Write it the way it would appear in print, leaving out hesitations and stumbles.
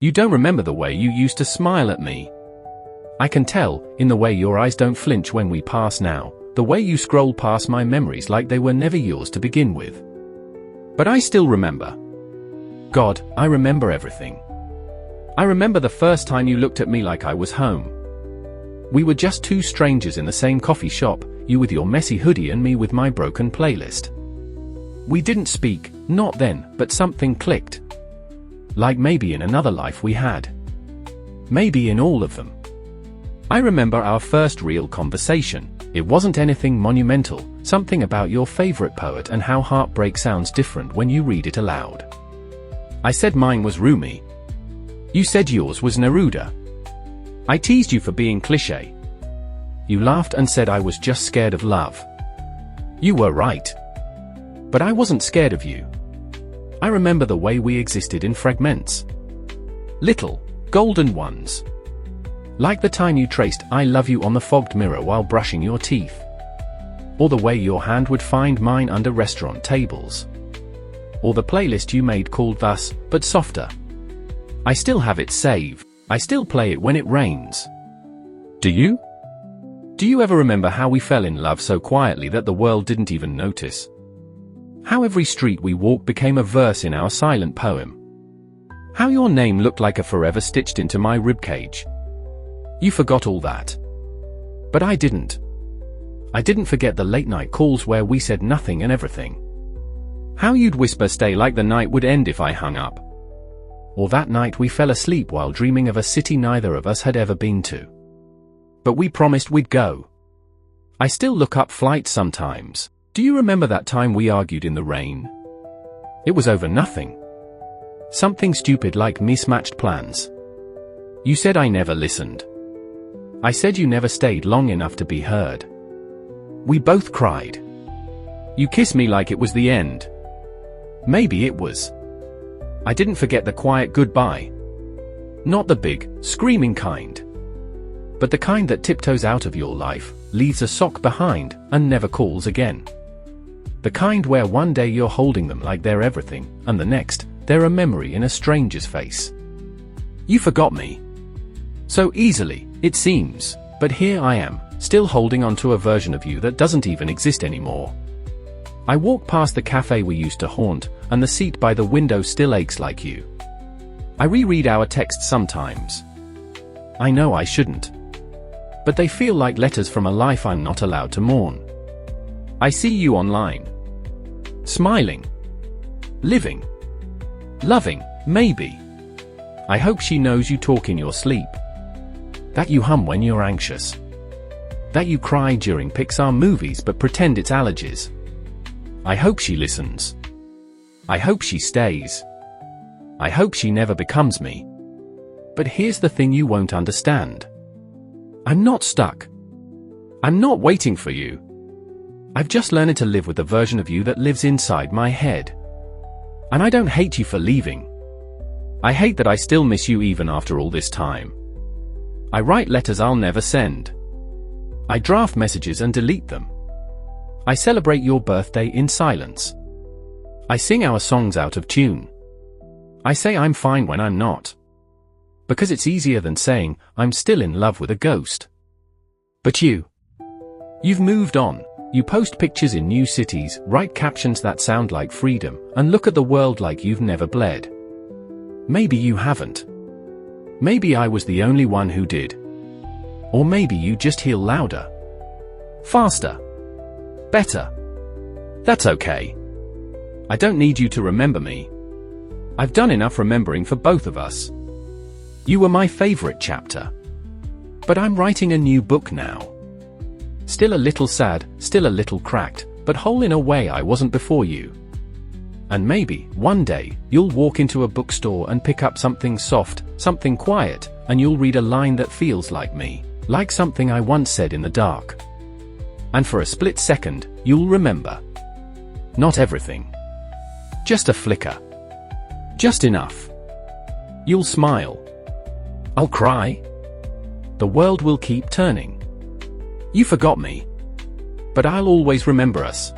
You don't remember the way you used to smile at me. I can tell, in the way your eyes don't flinch when we pass now, the way you scroll past my memories like they were never yours to begin with. But I still remember. God, I remember everything. I remember the first time you looked at me like I was home. We were just two strangers in the same coffee shop, you with your messy hoodie and me with my broken playlist. We didn't speak, not then, but something clicked. Like maybe in another life we had. Maybe in all of them. I remember our first real conversation. It wasn't anything monumental, something about your favorite poet and how heartbreak sounds different when you read it aloud. I said mine was Rumi. You said yours was Neruda. I teased you for being cliché. You laughed and said I was just scared of love. You were right. But I wasn't scared of you. I remember the way we existed in fragments. Little, golden ones. Like the time you traced I love you on the fogged mirror while brushing your teeth. Or the way your hand would find mine under restaurant tables. Or the playlist you made called Thus, but softer. I still have it saved. I still play it when it rains. Do you? Do you ever remember how we fell in love so quietly that the world didn't even notice? How every street we walked became a verse in our silent poem. How your name looked like a forever stitched into my ribcage. You forgot all that. But I didn't. I didn't forget the late night calls where we said nothing and everything. How you'd whisper stay like the night would end if I hung up. Or that night we fell asleep while dreaming of a city neither of us had ever been to. But we promised we'd go. I still look up flights sometimes. Do you remember that time we argued in the rain? It was over nothing. Something stupid like mismatched plans. You said I never listened. I said you never stayed long enough to be heard. We both cried. You kissed me like it was the end. Maybe it was. I didn't forget the quiet goodbye. Not the big, screaming kind. But the kind that tiptoes out of your life, leaves a sock behind, and never calls again. The kind where one day you're holding them like they're everything, and the next, they're a memory in a stranger's face. You forgot me. So easily, it seems, but here I am, still holding on to a version of you that doesn't even exist anymore. I walk past the cafe we used to haunt, and the seat by the window still aches like you. I reread our texts sometimes. I know I shouldn't. But they feel like letters from a life I'm not allowed to mourn. I see you online. Smiling. Living. Loving, maybe. I hope she knows you talk in your sleep. That you hum when you're anxious. That you cry during Pixar movies but pretend it's allergies. I hope she listens. I hope she stays. I hope she never becomes me. But here's the thing you won't understand. I'm not stuck. I'm not waiting for you. I've just learned to live with the version of you that lives inside my head. And I don't hate you for leaving. I hate that I still miss you even after all this time. I write letters I'll never send. I draft messages and delete them. I celebrate your birthday in silence. I sing our songs out of tune. I say I'm fine when I'm not. Because it's easier than saying, I'm still in love with a ghost. But you've moved on. You post pictures in new cities, write captions that sound like freedom, and look at the world like you've never bled. Maybe you haven't. Maybe I was the only one who did. Or maybe you just heal louder. Faster. Better. That's okay. I don't need you to remember me. I've done enough remembering for both of us. You were my favorite chapter. But I'm writing a new book now. Still a little sad, still a little cracked, but whole in a way I wasn't before you. And maybe, one day, you'll walk into a bookstore and pick up something soft, something quiet, and you'll read a line that feels like me, like something I once said in the dark. And for a split second, you'll remember. Not everything. Just a flicker. Just enough. You'll smile. I'll cry. The world will keep turning. You forgot me. But I'll always remember us.